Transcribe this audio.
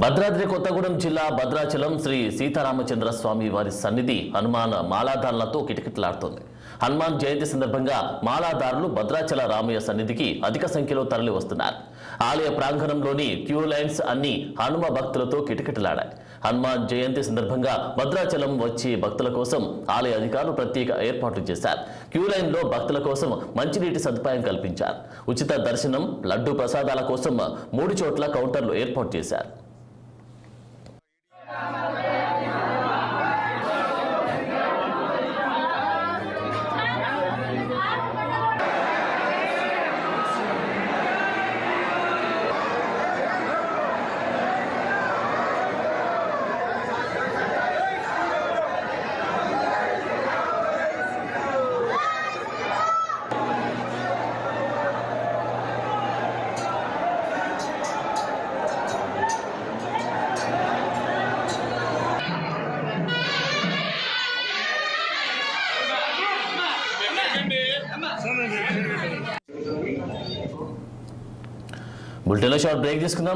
భద్రాద్రి కొత్తగూడెం జిల్లా భద్రాచలం శ్రీ సీతారామచంద్ర స్వామి వారి సన్నిధి హనుమాన్ మాలాధారులతో కిటకిటలాడుతోంది. హనుమాన్ జయంతి సందర్భంగా మాలాధారులు భద్రాచల రామయ్య సన్నిధికి అధిక సంఖ్యలో తరలి వస్తున్నారు. ఆలయ ప్రాంగణంలోని క్యూ లైన్స్ అన్ని హనుమ భక్తులతో కిటకిటలాడాయి. హనుమాన్ జయంతి సందర్భంగా భద్రాచలం వచ్చే భక్తుల కోసం ఆలయ అధికారులు ప్రత్యేక ఏర్పాట్లు చేశారు. క్యూ లైన్ లో భక్తుల కోసం మంచినీటి సదుపాయం కల్పించారు. ఉచిత దర్శనం, లడ్డు ప్రసాదాల కోసం 3 చోట్ల కౌంటర్లు ఏర్పాటు చేశారు. బులెటిన్లో షార్ట్ బ్రేక్ తీసుకుందాం.